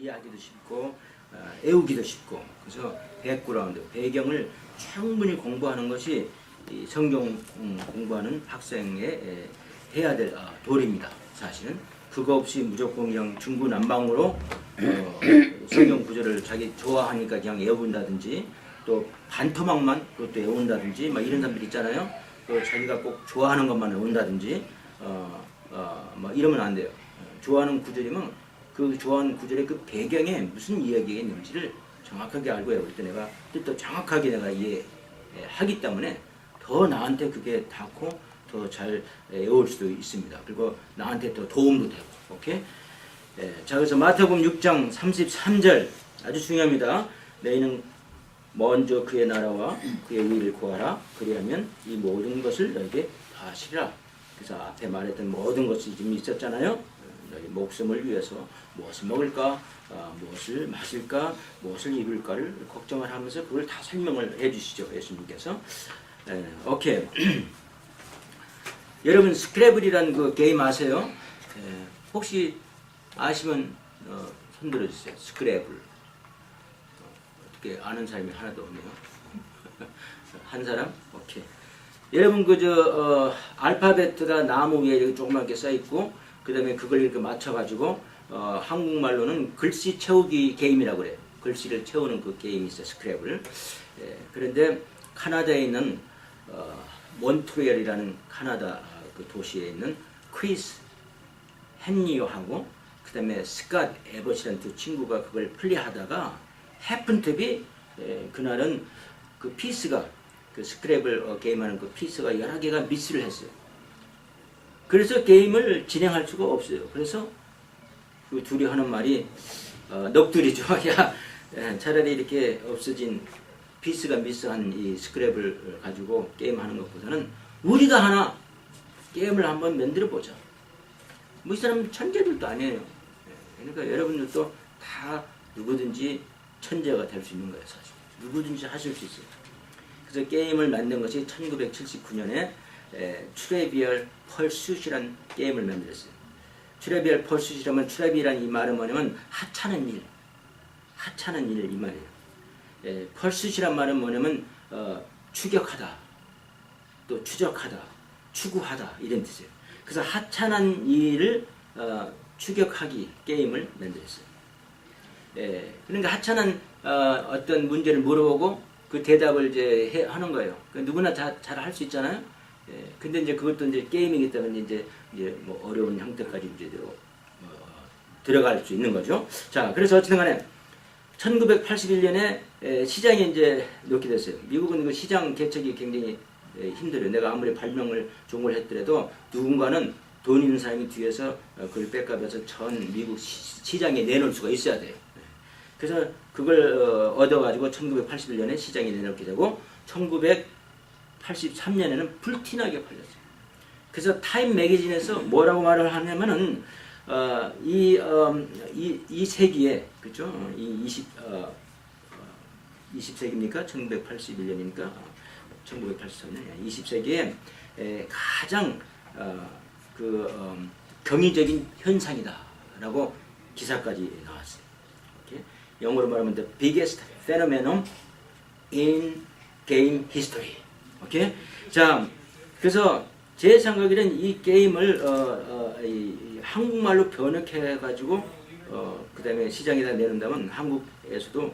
이해하기도 쉽고 외우기도 쉽고, 그래서 백그라운드, 배경을 충분히 공부하는 것이 이 성경 공부하는 학생의 해야 될 도리입니다. 사실은 그거 없이 무조건 그냥 중구난방으로 성경 구절을 자기 좋아하니까 그냥 외운다든지, 또 반토막만 그것도 외운다든지 막 이런 사람들 있잖아요. 또 자기가 꼭 좋아하는 것만 외운다든지 뭐 이러면 안 돼요. 좋아하는 구절이면 그 좋아하는 구절의 그 배경에 무슨 이야기가 있는지를 정확하게 알고 외울 때 내가 뜻도 정확하게 내가 이해하기 때문에 더 나한테 그게 닿고 더 잘 외울 수도 있습니다. 그리고 나한테 더 도움도 되고. 오케이? 자, 그래서 마태복음 6장 33절 아주 중요합니다. 너희는 먼저 그의 나라와 그의 의를 구하라. 그리하면 이 모든 것을 너에게 더하시리라. 그래서 앞에 말했던 모든 것이 지금 있었잖아요. 너희 목숨을 위해서 무엇을 먹을까, 무엇을 마실까, 무엇을 입을까를 걱정을 하면서 그걸 다 설명을 해주시죠, 예수님께서. 오케이. 여러분 스크래블이라는 그 게임 아세요? 혹시 아시면 손 들어주세요. 스크래블. 어떻게 아는 사람이 하나도 없네요. 한 사람? 오케이. 여러분 알파벳가 나무 위에 이렇게 조그맣게 써 있고, 그 다음에 그걸 이렇게 맞춰가지고 한국말로는 글씨 채우기 게임이라고 그래요. 글씨를 채우는 그 게임이 있어요. 스크래블. 그런데 카나다에 있는 몬트리올이라는 카나다 그 도시에 있는 크리스 헨리오하고 그 다음에 스캇 에버시라는 두 친구가 그걸 플레이하다가 해픈탭이 그날은 그 피스가 그 스크래블 게임하는 그 피스가 여러 개가 미스를 했어요. 그래서 게임을 진행할 수가 없어요. 그래서 그 둘이 하는 말이 넋두리죠. 야, 차라리 이렇게 없어진 피스가 미스한 이 스크래블을 가지고 게임하는 것보다는 우리가 하나 게임을 한번 만들어 보자. 뭐 이 사람 천재들도 아니에요. 그러니까 여러분들도 다 누구든지 천재가 될 수 있는 거예요. 사실 누구든지 하실 수 있어요. 그래서 게임을 만든 것이 1979년에 트레비얼 펄슛이라는 게임을 만들었어요. 트레비얼 펄슛이라면, 트레비라는 이 말은 뭐냐면 하찮은 일, 하찮은 일 이 말이에요. 펄슛이란 말은 뭐냐면 추격하다, 또 추적하다, 추구하다 이런 뜻이에요. 그래서 하찮은 일을 추격하기 게임을 만들었어요. 그러니까 하찮은 어떤 문제를 물어보고 그 대답을 이제 하는 거예요. 누구나 잘 할 수 있잖아요. 근데 이제 그것도 이제 게임이기 때문에 이제 뭐 어려운 형태까지 이제 들어갈 수 있는 거죠. 자, 그래서 어쨌든 간에 1981년에 시장에 이제 놓게 됐어요. 미국은 그 시장 개척이 굉장히 힘들어요. 내가 아무리 발명을 종을 했더라도 누군가는 돈 있는 사람이 뒤에서 그걸 뺏가면서 전 미국 시장에 내놓을 수가 있어야 돼요. 그래서 그걸 얻어가지고 1981년에 시장에 내놓게 되고 1983년에는 불티나게 팔렸어요. 그래서 타임 매거진에서 뭐라고 말을 하냐면은 이 세기에, 그죠? 20세기입니까? 1981년이니까 1983년, 20세기에 가장 경이적인 현상이다라고 기사까지 나왔어요. 오케이? 영어로 말하면 the biggest phenomenon in game history. 오케이? 자, 그래서 제 생각에는 이 게임을 한국말로 번역해가지고 그 다음에 시장에다 내놓는다면 한국에서도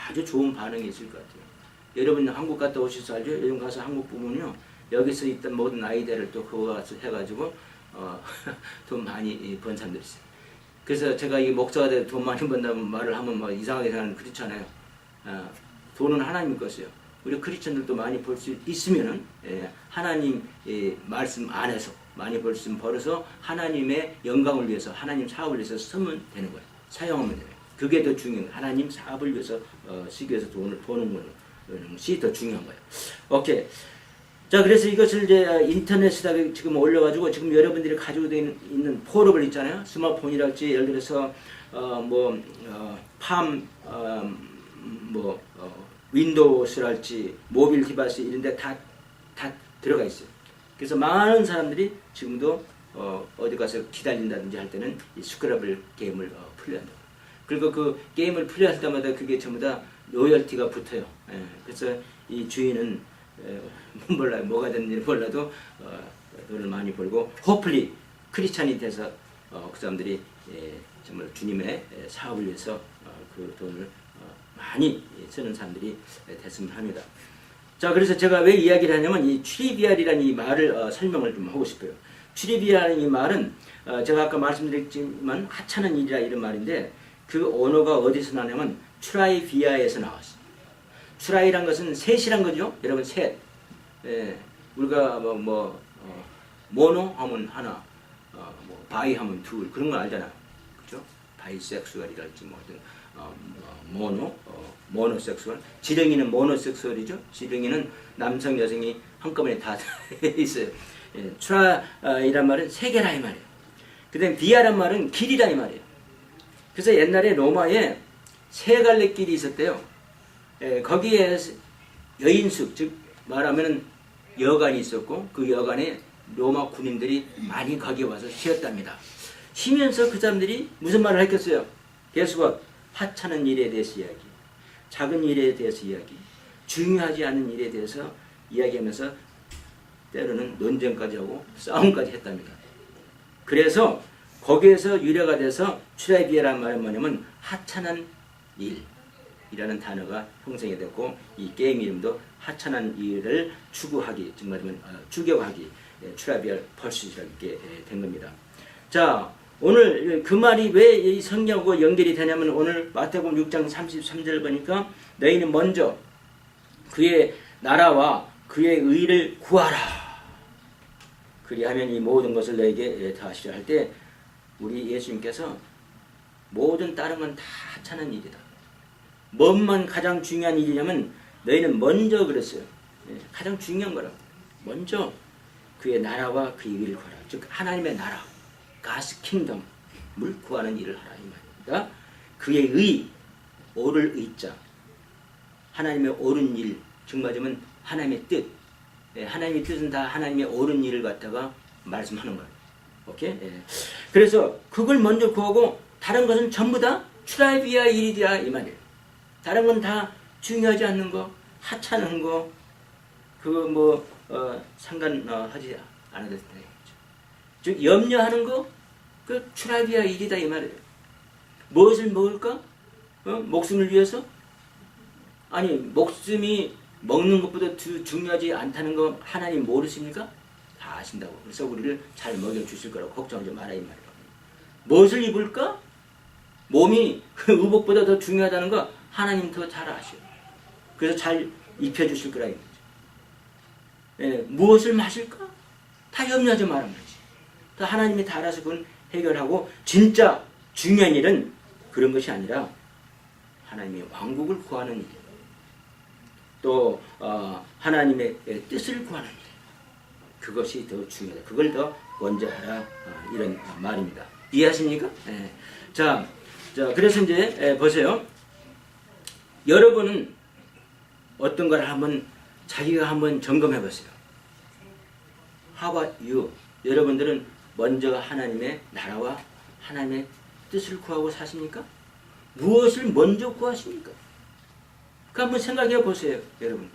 아주 좋은 반응이 있을 것 같아요. 여러분 한국 갔다 오셔서 알죠? 요즘 가서 한국 보면요, 여기서 있던 모든 아이디어를 또 그거 가서 해가지고 돈 많이 번 사람들이 있어요. 그래서 제가 이 목사가 돼서 돈 많이 번다는 말을 하면 뭐 이상하게 생각하는 그렇잖아요. 돈은 하나님 것이에요. 우리 크리스천들도 많이 벌 수 있으면은 하나님 말씀 안에서 많이 벌 수 있으면 벌어서 하나님의 영광을 위해서, 하나님 사업을 위해서 쓰면 되는 거예요. 사용하면 되는 거예요. 그게 더 중요한 거예요. 하나님 사업을 위해서 쓰기 위해서 돈을 버는 것이 더 중요한 거예요. 오케이. 자, 그래서 이것을 이제 인터넷에다가 지금 올려가지고 지금 여러분들이 가지고 있는 포러블 있잖아요. 스마트폰이랄지, 예를 들어서 윈도우스랄지, 모빌 디바이스 이런데 다 들어가 있어요. 그래서 많은 사람들이 지금도 어디 가서 기다린다든지 할 때는 이 스크래블 게임을 플레이한다. 그리고 그 게임을 플레이할 때마다 그게 전부 다 로열티가 붙어요. 예, 그래서 이 주인은 몰라요. 뭐가 됐는지 몰라도 돈을 많이 벌고 호플리 크리스찬이 돼서 그 사람들이 정말 주님의 사업을 위해서 그 돈을 많이 쓰는 사람들이 됐으면 합니다. 자, 그래서 제가 왜 이야기를 하냐면 이 트리비알이라는 이 말을 설명을 좀 하고 싶어요. 트리비알이라는 이 말은 제가 아까 말씀드렸지만 하찮은 일이라 이런 말인데 그 언어가 어디서 나냐면 트라이비아에서 나왔어요. 트라이란 것은 셋이란 거죠. 여러분 셋. 우리가 모노 하면 하나, 바이 하면 둘 그런 거 알잖아요. 그렇죠? 바이섹수얼이랄지 모노섹수얼. 지렁이는 모노섹수얼이죠. 지렁이는 남성 여성이 한꺼번에 다 있어요. 트라이란 말은 세 개라 이 말이에요. 그다음에 비아란 말은 길이라 이 말이에요. 그래서 옛날에 로마에 세 갈래 길이 있었대요. 거기에 여인숙, 즉 말하면 여관이 있었고 그 여관에 로마 군인들이 많이 거기에 와서 쉬었답니다. 쉬면서 그 사람들이 무슨 말을 했겠어요? Guess what? 하찮은 일에 대해서 이야기, 작은 일에 대해서 이야기, 중요하지 않은 일에 대해서 이야기하면서 때로는 논쟁까지 하고 싸움까지 했답니다. 그래서 거기에서 유래가 돼서 트라이비아라는 말은 뭐냐면 하찮은 일이라는 단어가 형성이 됐고 이 게임 이름도 하찮은 일을 추구하기, 즉 말하면 추격하기, 트라이비얼 퍼시라게 된 겁니다. 자, 오늘 그 말이 왜 이 성경하고 연결이 되냐면 오늘 마태복음 6장 33절 보니까 너희는 먼저 그의 나라와 그의 의를 구하라. 그리하면 이 모든 것을 너에게 더하시려 할 때 우리 예수님께서 모든 다른 건 다 하찮은 일이다. 뭐만 가장 중요한 일이냐면 너희는 먼저 그랬어요. 가장 중요한 거라고. 먼저 그의 나라와 그의 의를 구하라. 즉 하나님의 나라, God's kingdom을 구하는 일을 하라 이 말입니다. 그의 의, 옳을 의자, 하나님의 옳은 일, 즉 말하자면 하나님의 뜻. 하나님의 뜻은 다 하나님의 옳은 일을 갖다가 말씀하는 거예요. 오케이? 그래서 그걸 먼저 구하고 다른 것은 전부 다 트라이비아 일이다 이 말이에요. 다른 건 다 중요하지 않는 거, 하찮은 거, 그거 상관하지 않아도 된다. 즉 염려하는 거, 그 트라이비아 일이다 이 말이에요. 무엇을 먹을까? 목숨을 위해서? 아니 목숨이 먹는 것보다 중요하지 않다는 거 하나님 모르십니까? 다 아신다고. 그래서 우리를 잘 먹여주실 거라고 걱정하지 마라 이 말이에요. 무엇을 입을까? 몸이 의복보다 더 중요하다는 거 하나님 더 잘 아셔요. 그래서 잘 입혀주실 거라 이거죠. 무엇을 마실까? 다 염려하지 말란 말이지. 다 하나님이 다 알아서 그건 해결하고 진짜 중요한 일은 그런 것이 아니라 하나님의 왕국을 구하는 일, 또 하나님의 뜻을 구하는 일, 그것이 더 중요하다. 그걸 더 먼저 하라 이런 말입니다. 이해하십니까? 자, 그래서 이제 보세요. 여러분은 어떤 걸 한번 자기가 한번 점검해 보세요. How about you? 여러분들은 먼저 하나님의 나라와 하나님의 뜻을 구하고 사십니까? 무엇을 먼저 구하십니까? 그 한번 생각해 보세요, 여러분.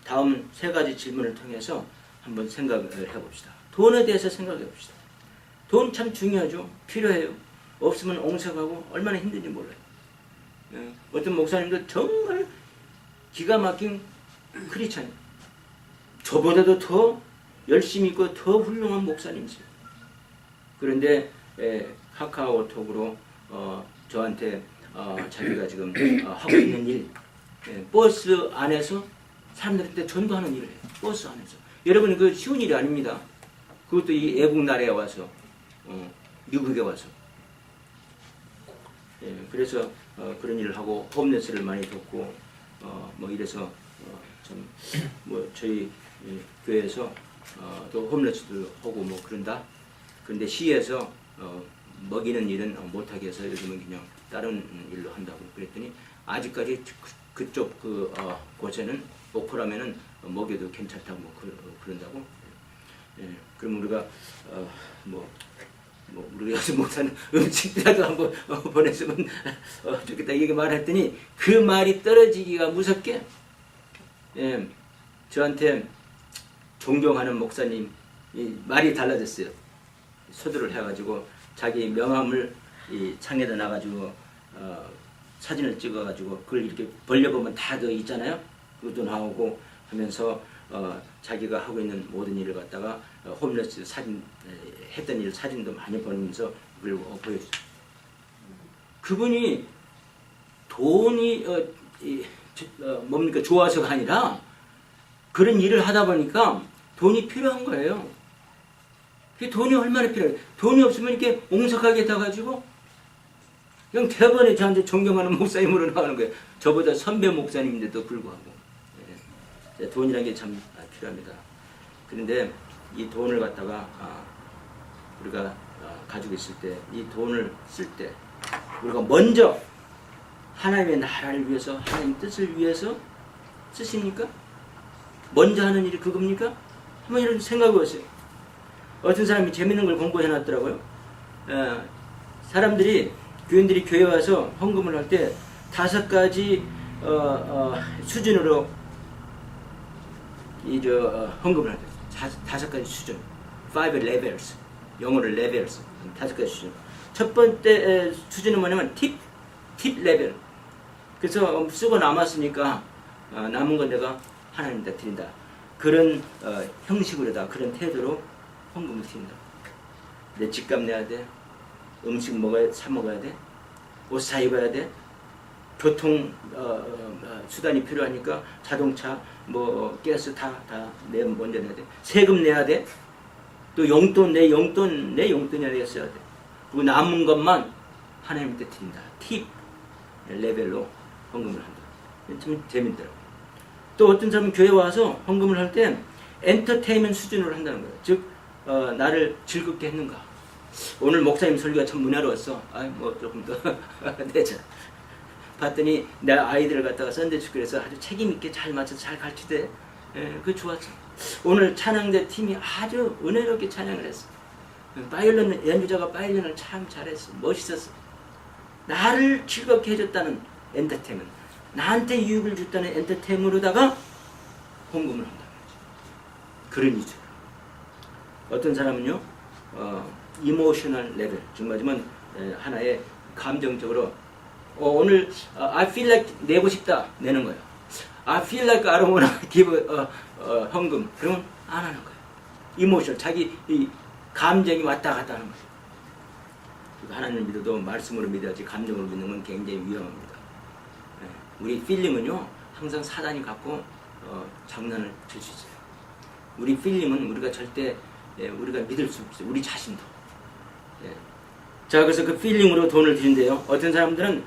다음 세 가지 질문을 통해서 한번 생각을 해봅시다. 돈에 대해서 생각해 봅시다. 돈 참 중요하죠. 필요해요. 없으면 옹색하고 얼마나 힘든지 몰라요. 어떤 목사님도 정말 기가 막힌 크리스찬, 저보다도 더 열심히 있고 더 훌륭한 목사님이세요. 그런데 카카오톡으로 저한테 자기가 지금 하고 있는 일, 버스 안에서 사람들한테 전도하는 일을 해요. 버스 안에서. 여러분 그 쉬운 일이 아닙니다. 그것도 이 애국 나라에 와서 미국에 와서. 그래서 그런 일을 하고 홈레스를 많이 돕고 이래서 참 저희 교회에서 또 홈레스도 하고 그런다. 그런데 시에서 먹이는 일은 못하게 해서 요즘은 그냥 다른 일로 한다고 그랬더니 아직까지 그쪽 곳에는 오크라면은 먹여도 괜찮다고 그런다고. 그럼 우리가 뭐 우리 여수 목사는 음식이라도 한번 보냈으면 좋겠다 이렇게 말했더니 그 말이 떨어지기가 무섭게 저한테 존경하는 목사님 말이 달라졌어요. 소두를 해가지고 자기 명함을 이 창에다 놔가지고 사진을 찍어가지고 그걸 이렇게 벌려보면 다 더 있잖아요. 그것도 나오고 하면서 자기가 하고 있는 모든 일을 갖다가 홈레스 사진 했던 일 사진도 많이 보면서 그걸 보여주죠. 그분이 돈이 뭡니까 좋아서가 아니라 그런 일을 하다 보니까 돈이 필요한 거예요. 그 돈이 얼마나 필요해요. 돈이 없으면 이렇게 옹석하게 돼가지고 그냥 대번에 저한테 존경하는 목사님으로 나가는 거예요. 저보다 선배 목사님인데도 불구하고 돈이라는 게 참 필요합니다. 그런데 이 돈을 갖다가 우리가 가지고 있을 때 이 돈을 쓸 때 우리가 먼저 하나님의 나라를 위해서 하나님 뜻을 위해서 쓰십니까? 먼저 하는 일이 그겁니까? 한번 이런 생각해 보세요. 어떤 사람이 재밌는 걸 공부해 놨더라고요. 사람들이 교인들이 교회 와서 헌금을 할 때 5가지 수준으로 헌금을 하죠. 5가지 수준, 5 levels, 영어로 levels, 5가지 수준. 첫 번째 수준은 뭐냐면 팁 레벨. 그래서 쓰고 남았으니까 남은 건 내가 하나님께 드린다. 그런 형식으로다, 그런 태도로 헌금을 드린다. 내 집값 내야 돼, 음식 사 먹어야 돼, 옷 사 입어야 돼, 교통 수단이 필요하니까 자동차, 가스 다 먼저 내야 돼. 세금 내야 돼. 또 용돈 내 용돈이 내가 써야 돼. 그리고 남은 것만 하나님께 드린다. 팁 레벨로 헌금을 한다. 참 재밌더라고요. 또 어떤 사람은 교회 와서 헌금을 할 때 엔터테인먼트 수준으로 한다는 거예요. 즉 나를 즐겁게 했는가. 오늘 목사님 설교가 참 문화로웠어. 조금 더 내자. 봤더니 내 아이들을 갖다가 썬데이스쿨에서 아주 책임있게 잘 맞춰서 잘 가르치대. 그거 좋았어. 오늘 찬양대 팀이 아주 은혜롭게 찬양을 했어. 바이올린 연주자가 바이올린을 참 잘했어. 멋있었어. 나를 즐겁게 해줬다는 엔터테인먼트, 나한테 유익을 줬다는 엔터테인먼트로다가 헌금을 한다는 거지. 그런 이죠. 어떤 사람은요 이모셔널 레벨, 즉 말하면 하나의 감정적으로 오늘 I feel like 내고 싶다 내는 거예요. I feel like I don't wanna give 헌금, 그러면 안 하는 거예요. 이모션, 자기 이 감정이 왔다 갔다 하는 거예요. 하나님을 믿어도 말씀으로 믿어야지 감정으로 믿는 건 굉장히 위험합니다. 우리 필링은요 항상 사단이 갖고 장난을 칠 수 있어요. 우리 필링은 우리가 절대 우리가 믿을 수 없어요. 우리 자신도. 자, 그래서 그 필링으로 돈을 드린대요. 어떤 사람들은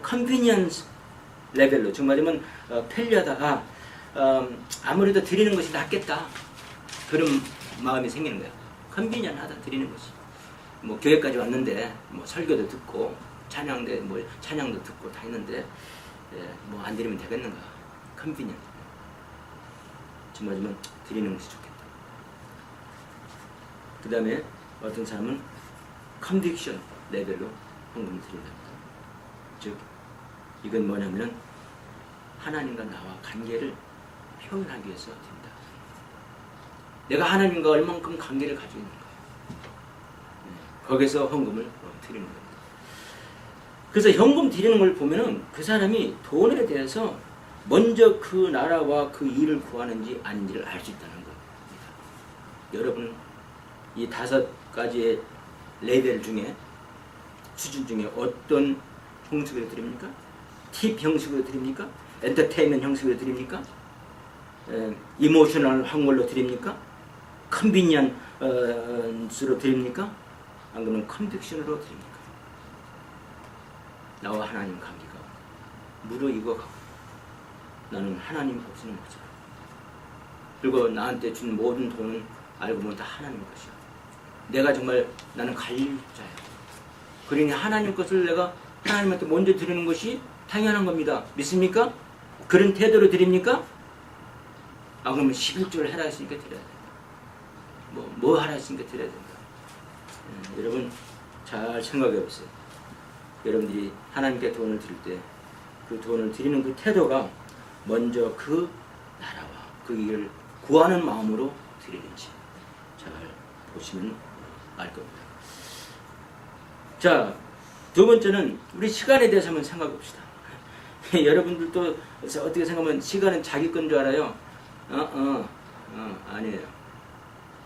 컨비니언스 레벨로, 즉 말하면 편리하다가 아무래도 드리는 것이 낫겠다, 그런 마음이 생기는 거예요. 컨비니언하다, 드리는 것이. 교회까지 왔는데 설교도 듣고 찬양도 듣고 다 했는데 안 드리면 되겠는가. 컨비니언. 즉 말하면 드리는 것이 좋겠다. 그 다음에 어떤 사람은 컨빅션 레벨로 헌금을 드린답니다. 즉 이건 뭐냐면 하나님과 나와 관계를 표현하기 위해서 드린다. 내가 하나님과 얼만큼 관계를 가지고 있는가, 거기서 헌금을 드리는 겁니다. 그래서 현금 드리는 걸 보면은 그 사람이 돈에 대해서 먼저 그 나라와 그 일을 구하는지 아닌지를 알 수 있다는 겁니다. 여러분, 이 5가지의 레벨 중에, 수준 중에 어떤 형식으로 드립니까? 팁 형식으로 드립니까? 엔터테인먼트 형식으로 드립니까? 이모셔널 한 걸로 드립니까? 컨비니언스로 드립니까? 안 그러면 컨빅션으로 드립니까? 나와 하나님 관계가 무르익어가고 나는 하나님 없이는 못 살아. 그리고 나한테 준 모든 돈은 알고 보면 다 하나님 것이야. 내가 정말 나는 갈릴자야. 그러니 하나님 것을 내가 하나님한테 먼저 드리는 것이 당연한 겁니다. 믿습니까? 그런 태도로 드립니까? 그러면 11조를 하라 했으니까 드려야 된다. 뭐 하라 했으니까 드려야 된다. 여러분 잘 생각해 보세요. 여러분들이 하나님께 돈을 드릴 때 그 돈을 드리는 그 태도가 먼저 그 나라와 그 일을 구하는 마음으로 드리는지 잘 보시면 알 겁니다. 자, 두 번째는 우리 시간에 대해서 한번 생각해 봅시다. 여러분들도 어떻게 생각하면 시간은 자기 건 줄 알아요? 아니에요.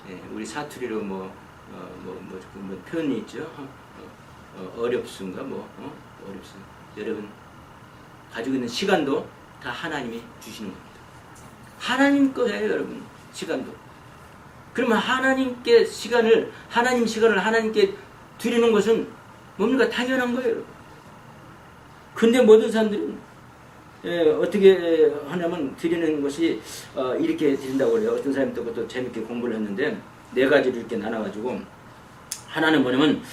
예, 우리 사투리로 뭐 표현이 있죠. 어렵순가 어렵순. 여러분 가지고 있는 시간도 다 하나님이 주시는 겁니다. 하나님 거예요, 여러분. 시간도. 그러면 하나님 시간을 하나님께 드리는 것은 뭡니까? 당연한 거예요, 여러분. 근데 모든 사람들은 어떻게 하냐면 드리는 것이 이렇게 드린다고 그래요. 어떤 사람이 또 재밌게 공부를 했는데 네 가지로 이렇게 나눠가지고 하나는 뭐냐면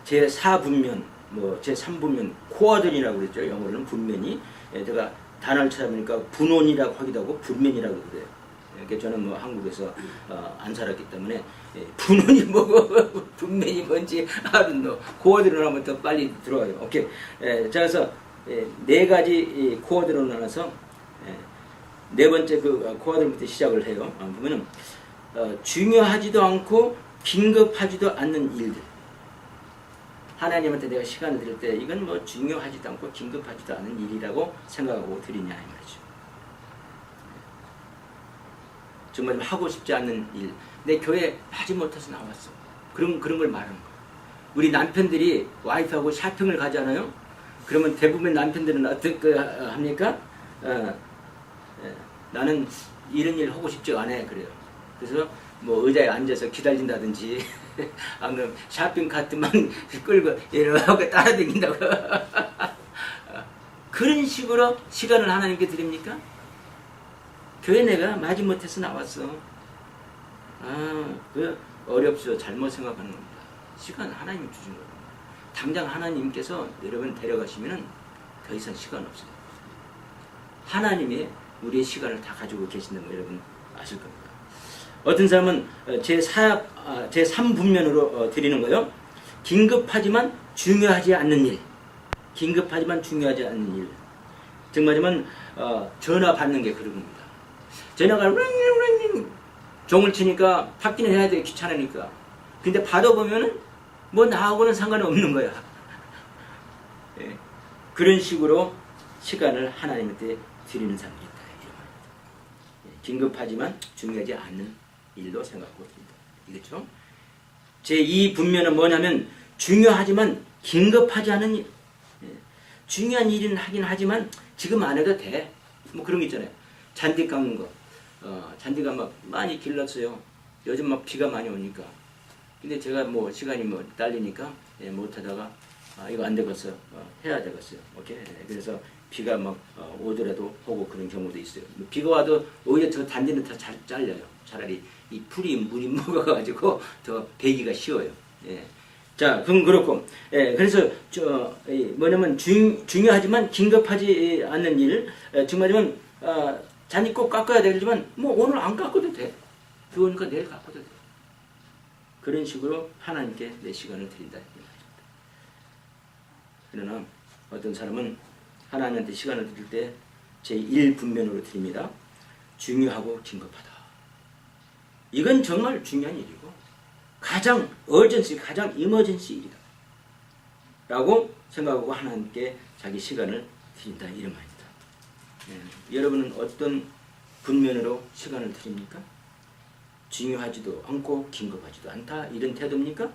제4분면, 제3분면, 코어들이라고 그랬죠. 영어로는 분면이. 제가 단어를 찾아보니까 분원이라고 하기도 하고 분면이라고 그래요. 이렇게 저는 한국에서 안 살았기 때문에 분원이 뭐고 분면이 뭔지 알았노. 코어들을 하면 더 빨리 들어와요. 오케이. 자, 그래서 네 가지 코어들로 나눠서 네 번째 그 코어들부터 시작을 해요. 보면은 중요하지도 않고 긴급하지도 않는 일들. 하나님한테 내가 시간을 드릴 때 이건 중요하지도 않고 긴급하지도 않은 일이라고 생각하고 드리냐 이 말이죠. 정말 하고 싶지 않는 일. 내 교회 하지 못해서 나왔어. 그런 걸 말하는 거예요. 우리 남편들이 와이프하고 쇼핑을 가잖아요. 그러면 대부분 남편들은 어떻게 합니까? 나는 이런 일 하고 싶지 않아. 그래요. 그래서 의자에 앉아서 기다린다든지 아니면 쇼핑 카트만 끌고 이렇게 따라다닌다고 그런 식으로 시간을 하나님께 드립니까? 교회 내가 마지못해서 나왔어. 그 어렵죠. 잘못 생각하는 겁니다. 시간 하나님이 주신 겁니다. 당장 하나님께서 여러분 데려가시면은 더 이상 시간 없어요. 하나님이 우리의 시간을 다 가지고 계신다는 거 여러분 아실 겁니다. 어떤 사람은 제3분면으로 드리는 거요. 긴급하지만 중요하지 않는 일. 긴급하지만 중요하지 않는 일. 즉 말하면 전화 받는 게 그런 겁니다. 전화가 링링링 종을 치니까 받기는 해야 돼. 귀찮으니까. 근데 받아보면은 나하고는 상관없는 거야. 예. 그런 식으로 시간을 하나님한테 드리는 사람이 있다. 이런 말입니다. 예. 긴급하지만 중요하지 않는 일로 생각하고 있습니다. 이겠죠? 제2분면은 뭐냐면 중요하지만 긴급하지 않은 일. 예. 중요한 일은 하긴 하지만 지금 안 해도 돼. 그런 거 있잖아요. 잔디 깎는 거. 잔디가 많이 길렀어요. 요즘 비가 많이 오니까. 근데 제가 시간이 딸리니까 못하다가 이거 안 되겠어. 해야 되겠어요. 오케이. 그래서 비가 오더라도 하고 그런 경우도 있어요. 비가 와도 오히려 저 단지는 더 잘 잘려요. 차라리 이 물이 먹어가지고 더 베기가 쉬워요. 예. 자, 그럼 그렇고. 예, 그래서 뭐냐면 중요하지만 긴급하지 않는 일. 정말이면 잔디 꼭 깎아야 되지만 오늘 안 깎아도 돼. 비 오니까 내일 깎아도 돼. 그런 식으로 하나님께 내 시간을 드린다. 그러나 어떤 사람은 하나님한테 시간을 드릴 때 제1분면으로 드립니다. 중요하고 긴급하다. 이건 정말 중요한 일이고 가장 가장 이머전시 일이다. 라고 생각하고 하나님께 자기 시간을 드린다. 이런 말입니다. 여러분은 어떤 분면으로 시간을 드립니까? 중요하지도 않고 긴급하지도 않다. 이런 태도입니까?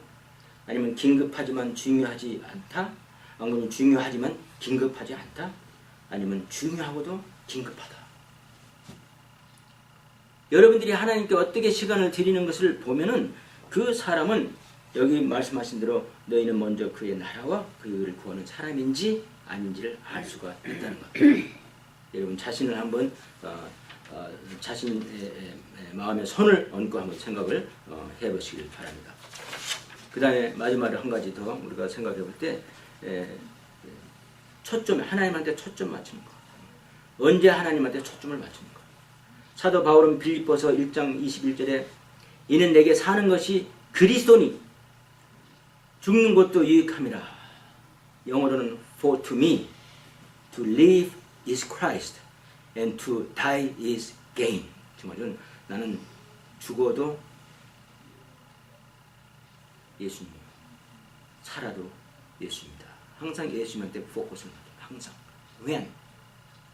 아니면 긴급하지만 중요하지 않다? 아니면 중요하지만 긴급하지 않다? 아니면 중요하고도 긴급하다. 여러분들이 하나님께 어떻게 시간을 드리는 것을 보면은 그 사람은 여기 말씀하신 대로 너희는 먼저 그의 나라와 그 일을 구하는 사람인지 아닌지를 알 수가 있다는 겁니다. 여러분 자신을 한번 자신의 마음에 손을 얹고 한번 생각을 해보시길 바랍니다. 그 다음에 마지막으로 한 가지 더 우리가 생각해 볼 때 하나님한테 초점 맞추는 거. 언제 하나님한테 초점을 맞추는 거. 사도 바울은 빌립보서 1장 21절에 이는 내게 사는 것이 그리스도니 죽는 것도 유익함이라. 영어로는 for to me to live is Christ and to die is gain. 정말 나는 죽어도 예수님, 살아도 예수입니다. 항상 예수님한테 포커스를 맞춰요. 항상. when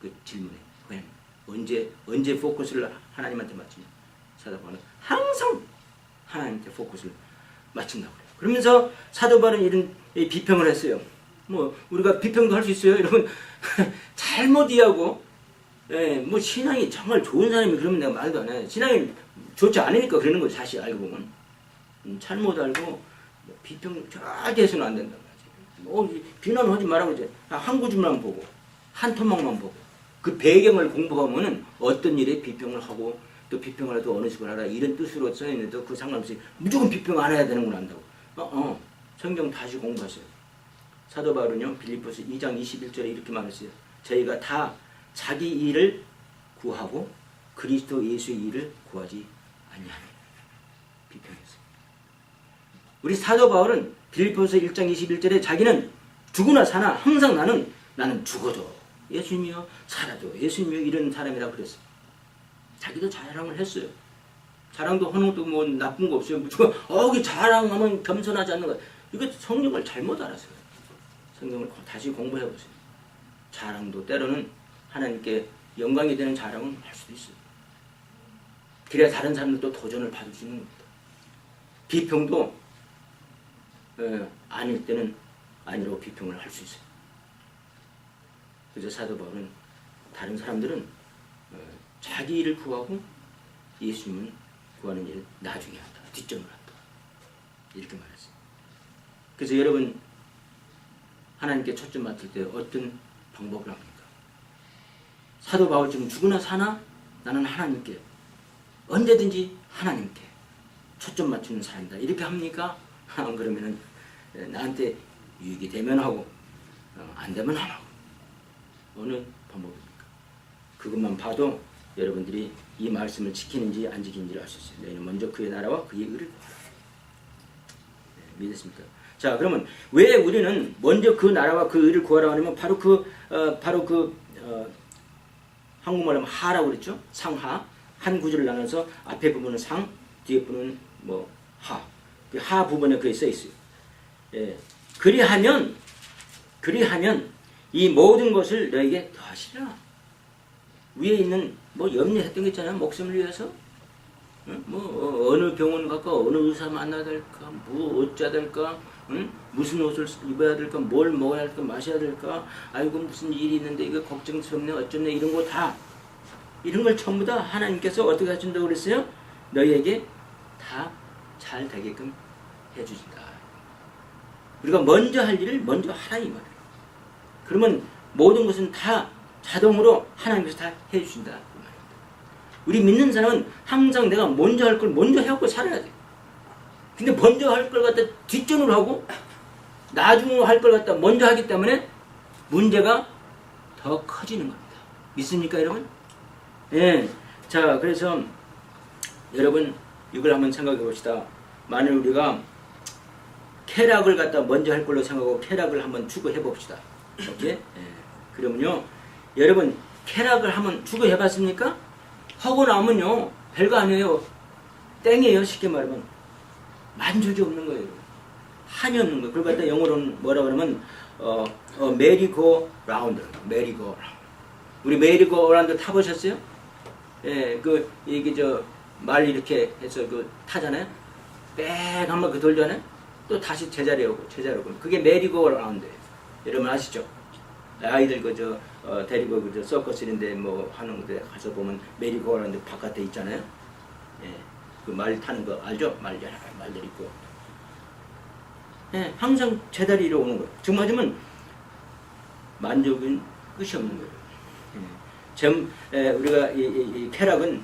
그 질문에 when 언제 포커스를 하나님한테 맞추냐? 사도 바울은 항상 하나님한테 포커스를 맞춘다고 그래요. 그러면서 사도 바울은 이런 비평을 했어요. 뭐 우리가 비평도 할 수 있어요. 여러분 잘못 이해하고 뭐 신앙이 정말 좋은 사람이 그러면 내가 말도 안 해. 신앙이 좋지 않으니까 그러는 거죠. 사실 알고 보면 잘못 알고 비평 절대 해서는 안 된단 말이지. 비난하지 말라고 이제 한 구절만 보고 한 토막만 보고 그 배경을 공부하면은 어떤 일에 비평을 하고 또 비평을 해도 어느 식으로 하라 이런 뜻으로 써있는데도 그 상관없이 무조건 비평 안 해야 되는 걸 안다고. 성경 다시 공부하세요. 사도 바울은요 빌립보서 2장 21절에 이렇게 말했어요. 저희가 다 자기 일을 구하고 그리스도 예수의 일을 구하지 아니하니. 비평했어요. 우리 사도 바울은 빌립보서 1장 21절에 자기는 죽으나 사나 항상 나는 죽어도 예수님이요 살아도 예수님이요 이런 사람이라고 그랬어요. 자기도 자랑을 했어요. 자랑도 하는 것도 뭐 나쁜 거 없어요. 그 자랑하면 겸손하지 않는 거. 이거 성경을 잘못 알았어요. 성경을 다시 공부해 보세요. 자랑도 때로는 하나님께 영광이 되는 자랑은 할 수도 있어요. 그래야 다른 사람들도 도전을 받을 수 있는 겁니다. 비평도 아닐 때는 아니라고 비평을 할 수 있어요. 그래서 사도 바울은 다른 사람들은 자기 일을 구하고 예수님은 구하는 일을 나중에 한다. 뒷전으로 한다. 이렇게 말했어요. 그래서 여러분 하나님께 초점 맞출 때 어떤 방법을 합니까? 사도 바울 지금 죽으나 사나 나는 하나님께 언제든지 하나님께 초점 맞추는 사람이다. 이렇게 합니까? 안 그러면은 나한테 유익이 되면 하고 안 되면 안 하고 어느 방법입니까? 그것만 봐도 여러분들이 이 말씀을 지키는지 안 지키는지를 알 수 있어요. 너희는 먼저 그의 나라와 그의 의를 구하라. 믿으십니까? 자, 그러면 왜 우리는 먼저 그 나라와 그 의를 구하라고 하냐면 바로 한국말로 하면 하라고 그랬죠? 상하. 한 구절을 나눠서 앞에 부분은 상, 뒤에 부분은 뭐 하. 그 하 부분에 그게 써 있어요. 그리하면 이 모든 것을 너에게 더하시라. 위에 있는 뭐 염려했던 게 있잖아요. 목숨을 위해서. 뭐 어느 병원 갈까, 어느 의사 만나야 될까, 뭐 어쩌야 될까, 무슨 옷을 입어야 될까, 뭘 먹어야 될까, 마셔야 될까, 아이고 무슨 일이 있는데 이거 걱정스럽네, 어쩌네 이런 거 다 이런 걸 전부 다 하나님께서 어떻게 해준다고 그랬어요? 너희에게 다 잘 되게끔 해주신다. 우리가 먼저 할 일을 먼저 하라 이 말이에요. 그러면 모든 것은 다 자동으로 하나님께서 다 해주신다. 우리 믿는 사람은 항상 내가 먼저 할 걸 먼저 해갖고 살아야 돼. 근데 먼저 할 걸 갖다 뒷전으로 하고 나중으로 할 걸 갖다 먼저 하기 때문에 문제가 더 커지는 겁니다. 믿습니까 여러분? 예. 자, 그래서 여러분 이걸 한번 생각해 봅시다. 만일 우리가 쾌락을 갖다 먼저 할 걸로 생각하고 쾌락을 한번 추구해 봅시다. 오케이? 예. 그러면요 여러분 쾌락을 한번 추구해 봤습니까? 하고 나면요 별거 아니에요. 땡이에요. 쉽게 말하면 만족이 없는 거예요. 한이 없는 거예요. 그걸 갖다 영어로는 뭐라 그러면 메리고 라운드. 메리고 라운드. 우리 메리고 라운드 타보셨어요? 예, 이게 말 이렇게 해서 타잖아요. 빽 한번 돌잖아요. 또 다시 제자리에 오고 그게 메리고 라운드예요. 여러분 아시죠? 아이들 데리고 서커스인데 뭐 하는 데 가서 보면 메리고라운드 바깥에 있잖아요. 예, 그 말 타는 거 알죠? 말들 있고. 예, 항상 제자리로 오는 거예요. 지금 하지만 만족은 끝이 없는 거예요. 우리가 이 쾌락은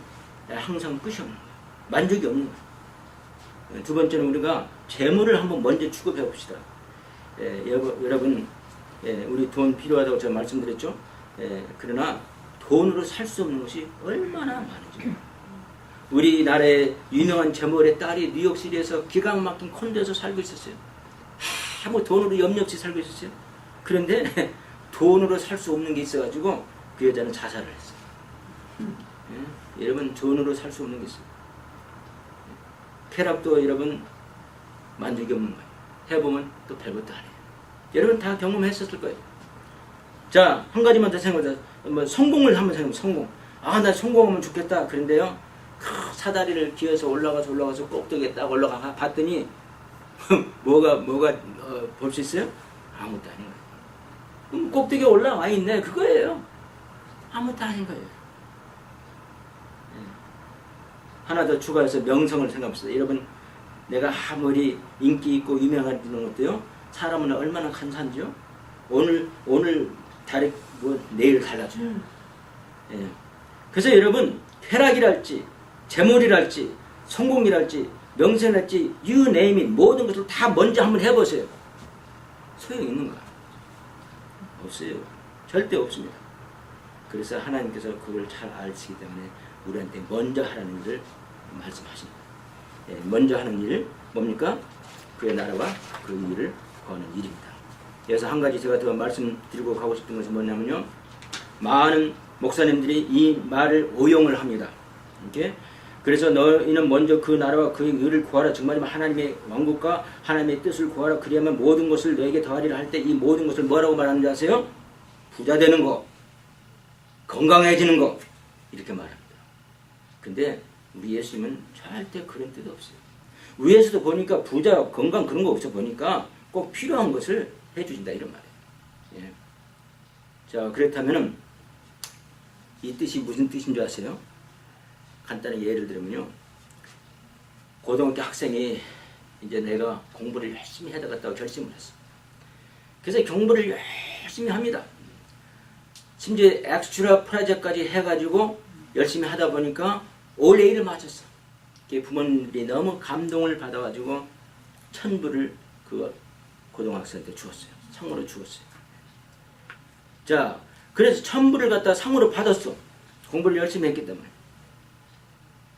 항상 끝이 없는 거예요. 만족이 없는 거예요. 두 번째는 우리가 재물을 한번 먼저 추구해 봅시다. 여러분. 우리 돈 필요하다고 제가 말씀드렸죠. 그러나 돈으로 살 수 없는 것이 얼마나 많은지. 우리나라의 유명한 재벌의 딸이 뉴욕시티에서 기가 막힌 콘도에서 살고 있었어요. 아무 돈으로 염려 없이 살고 있었어요. 그런데 돈으로 살 수 없는 게 있어가지고 그 여자는 자살을 했어요. 예? 여러분 돈으로 살 수 없는 게 있어요. 쾌락도 여러분 만족이 없는 거예요. 해보면 또 별것도 아니에요. 여러분 다 경험했었을 거예요. 자, 한 가지만 더 생각해보자. 뭐 성공을 한번 생각해보면 성공. 아, 나 성공하면 좋겠다. 그런데요, 사다리를 기어서 올라가서 꼭대기에 딱 올라가 봤더니 뭐가 볼 수 있어요? 아무것도 아닌 거예요. 그럼 꼭대기에 올라와 있네. 그거예요. 아무것도 아닌 거예요. 하나 더 추가해서 명성을 생각합시다. 여러분, 내가 아무리 인기 있고 유명해지는 것도요, 사람은 얼마나 간사한지요? 오늘 다리 뭐 내일 달라져요. 예. 그래서 여러분, 쾌락이랄지 재물이랄지 성공이랄지 명성이랄지 you name it, 모든 것을 다 먼저 한번 해보세요. 소용이 있는가? 없어요. 절대 없습니다. 그래서 하나님께서 그걸 잘 아시기 때문에 우리한테 먼저 하라는 일을 말씀하십니다. 예, 먼저 하는 일 뭡니까? 그의 나라와 그 일을 구하는 일입니다. 그래서 한 가지 제가 더 말씀드리고 가고 싶은 것은 뭐냐면요, 많은 목사님들이 이 말을 오용을 합니다. 이렇게 그래서 너희는 먼저 그 나라와 그 일을 구하라. 정말이면 하나님의 왕국과 하나님의 뜻을 구하라. 그리하면 모든 것을 너에게 더하리라 할 때 이 모든 것을 뭐라고 말하는지 아세요? 부자 되는 거, 건강해지는 거, 이렇게 말합니다. 근데 우리 예수님은 절대 그런 뜻 없어요. 위에서도 보니까 부자, 건강 그런 거 없어 보니까 꼭 필요한 것을 해주신다 이런 말이에요. 예. 자, 그렇다면은 이 뜻이 무슨 뜻인 줄 아세요? 간단하게 예를 들면요, 고등학교 학생이 이제 내가 공부를 열심히 해야 되겠다고 결심을 했어. 그래서 공부를 열심히 합니다. 심지어 엑스트라 프로젝트까지 해가지고 열심히 하다 보니까 올 A를 맞았어. 부모님들이 너무 감동을 받아가지고 1,000불을 그 고등학생한테 주었어요. 상으로 주었어요. 자, 그래서 1,000불을 갖다 상으로 받았어. 공부를 열심히 했기 때문에.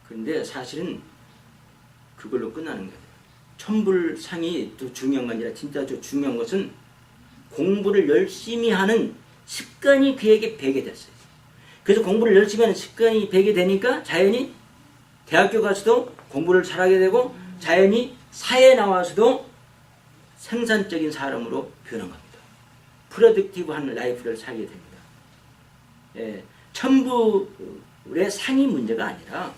그런데 사실은 그걸로 끝나는 거예요. 1,000불 상이 또 중요한 게 아니라 진짜 중요한 것은 공부를 열심히 하는 습관이 그에게 배게 됐어요. 그래서 공부를 열심히 하는 습관이 배게 되니까 자연히 대학교 가서도 공부를 잘하게 되고 자연히 사회에 나와서도 생산적인 사람으로 변한 겁니다. 프로덕티브한 라이프를 살게 됩니다. 예, 1,000불의 상이 문제가 아니라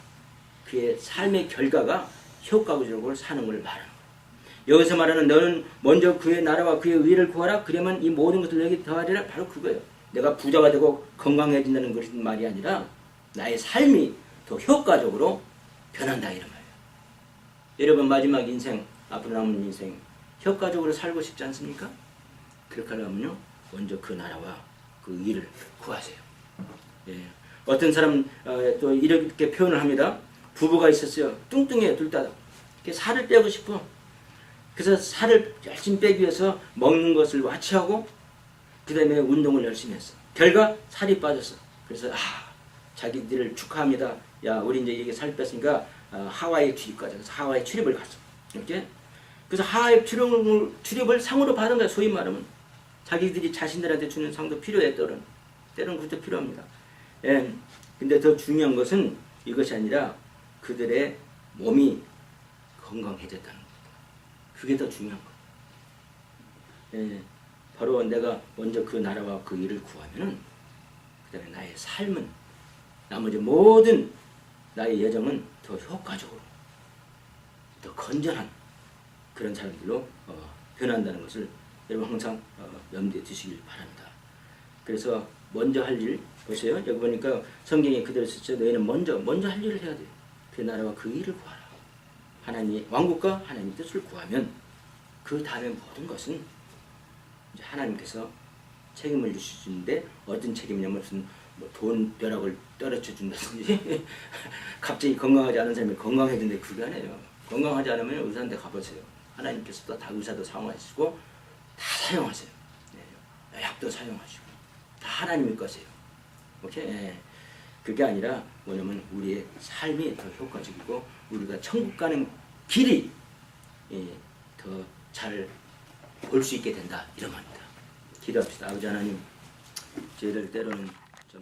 그의 삶의 결과가 효과적으로 사는 걸 말하는 거예요. 여기서 말하는 너는 먼저 그의 나라와 그의 의를 구하라. 그러면 이 모든 것을 너에게 더하리라. 바로 그거예요. 내가 부자가 되고 건강해진다는 것은 말이 아니라 나의 삶이 더 효과적으로 변한다 이런 말이에요. 여러분 마지막 인생, 앞으로 남은 인생 효과적으로 살고 싶지 않습니까? 그렇게 하려면요, 먼저 그 나라와 그 의를 구하세요. 예. 어떤 사람 또 이렇게 표현을 합니다. 부부가 있었어요. 뚱뚱해요, 둘 다. 살을 빼고 싶어. 그래서 살을 열심히 빼기 위해서 먹는 것을 와치하고 그 다음에 운동을 열심히 했어. 결과 살이 빠졌어. 그래서 자기들을 축하합니다. 야, 우리 이제 이게 살 뺐으니까 하와이 출입 가자. 그래서 하와이 출입을 갔어. 이렇게. 그래서 하와이 출입을 상으로 받은 거야. 소위 말하면 자기들이 자신들한테 주는 상도 필요해. 때로는 그것도 필요합니다. 예. 근데 더 중요한 것은 이것이 아니라 그들의 몸이 건강해졌다는 겁니다. 그게 더 중요한 거예요. 예. 바로 내가 먼저 그 나라와 그 일을 구하면은 그 다음에 나의 삶은, 나머지 모든 나의 여정은 더 효과적으로, 더 건전한 그런 사람들로 변한다는 것을 여러분 항상 염두에 두시길 바랍니다. 그래서 먼저 할 일, 보세요. 여기 보니까 성경에 그대로 썼죠. 너희는 먼저 할 일을 해야 돼요. 그 나라와 그 일을 구하라. 하나님의 왕국과 하나님의 뜻을 구하면 그 다음에 모든 것은 이제 하나님께서 책임을 주시는데, 어떤 책임이냐면 무슨 돈 벼락을 떨어져 준다든지 갑자기 건강하지 않은 사람이 건강해진데 그게 아니에요. 건강하지 않으면 의사한테 가보세요. 하나님께서도 다 의사도 사용하시고 다 사용하세요. 네. 약도 사용하시고 다 하나님의 것이에요. 오케이? 네. 그게 아니라 뭐냐면 우리의 삶이 더 효과적이고 우리가 천국 가는 길이 더 잘 볼 수 있게 된다 이런 겁니다. 기도합시다. 아버지 하나님, 저희들 때로는 좀